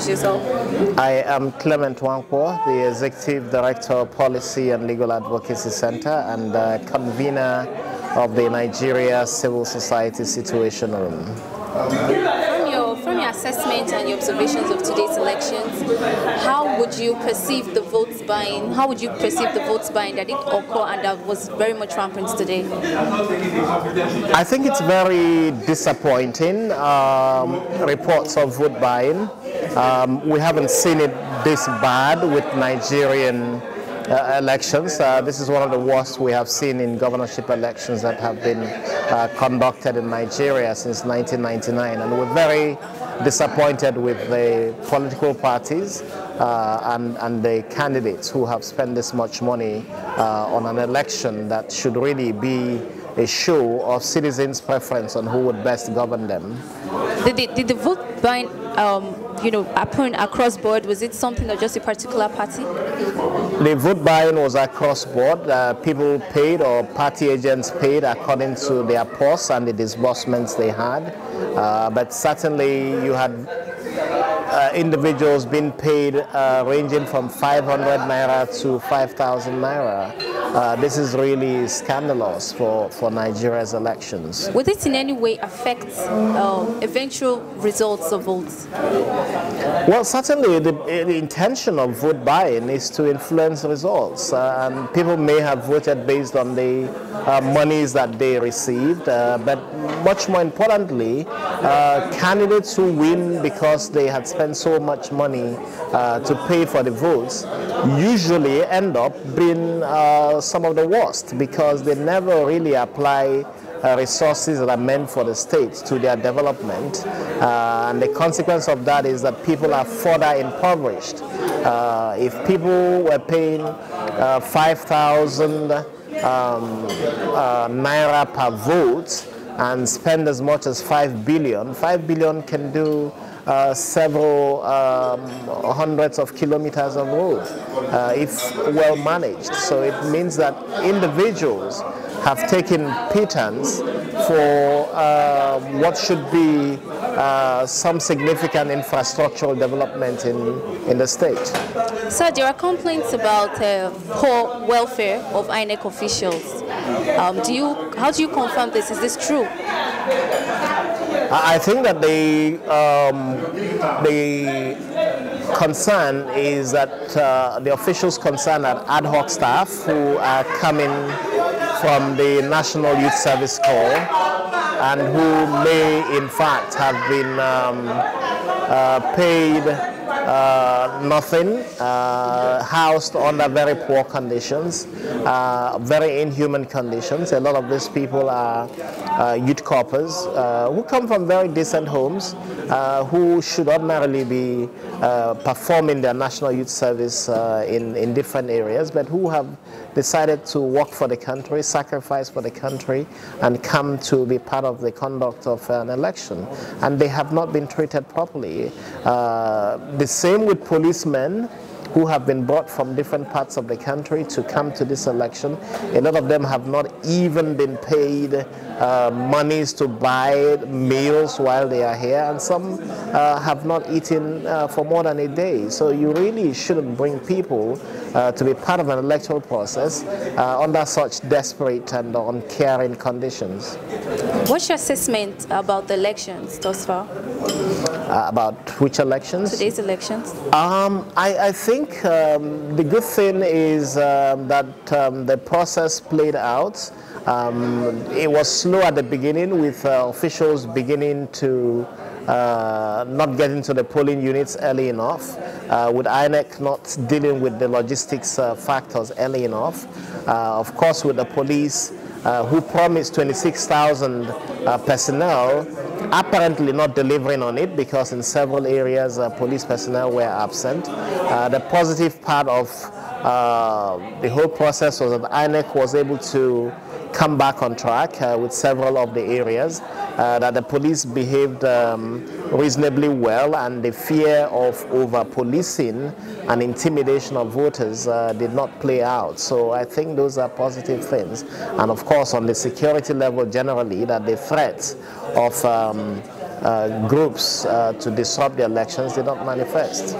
introduce yourself. I am Clement Nwanko, the Executive Director of Policy and Legal Advocacy Center and convener of the Nigeria Civil Society Situation Room. From your assessment and your observations of today's elections, how would you perceive the votes buying? How would you perceive the votes buying that did occur and that was very much rampant today? I think it's very disappointing, reports of vote buying. We haven't seen it this bad with Nigerian elections. This is one of the worst we have seen in governorship elections that have been conducted in Nigeria since 1999, and we're very disappointed with the political parties and the candidates who have spent this much money on an election that should really be a show of citizens' preference on who would best govern them. Did the vote buying happen across board? Was it something of just a particular party? The vote buying was across board. People paid, or party agents paid, according to their purse and the disbursements they had. But certainly you had individuals being paid ranging from 500 naira to 5,000 naira. This is really scandalous for Nigeria's elections. Would it in any way affect eventual results of votes? Well, certainly the intention of vote buying is to influence results, and people may have voted based on the monies that they received, but much more importantly, candidates who win because they had spent so much money to pay for the votes usually end up being some of the worst, because they never really apply resources that are meant for the state to their development, and the consequence of that is that people are further impoverished. If people were paying 5,000 naira per vote and spend as much as 5 billion can do several hundreds of kilometers of road if well managed. So it means that individuals have taken pittance for what should be some significant infrastructural development in the state. Sir, there are complaints about poor welfare of INEC officials. How do you confirm this? Is this true? I think that the concern is that the officials concerned are ad hoc staff who are coming from the National Youth Service Corps and who may in fact have been paid nothing, housed under very poor conditions, very inhuman conditions. A lot of these people are youth corpers who come from very decent homes, who should ordinarily be performing their national youth service in different areas, but who have decided to work for the country, sacrifice for the country, and come to be part of the conduct of an election. And they have not been treated properly. The same with policemen who have been brought from different parts of the country to come to this election. A lot of them have not even been paid monies to buy meals while they are here, and some have not eaten for more than a day. So you really shouldn't bring people to be part of an electoral process under such desperate and uncaring conditions. What's your assessment about the elections thus far? About which elections? Today's elections. I think the good thing is that the process played out. It was slow at the beginning, with officials beginning to not get into the polling units early enough, with INEC not dealing with the logistics factors early enough. Of course, with the police who promised 26,000 personnel, apparently not delivering on it, because in several areas police personnel were absent. The positive part of the whole process was that INEC was able to come back on track with several of the areas, that the police behaved reasonably well, and the fear of over-policing and intimidation of voters did not play out. So I think those are positive things. And of course, on the security level generally, that the threats of groups to disrupt the elections did not manifest.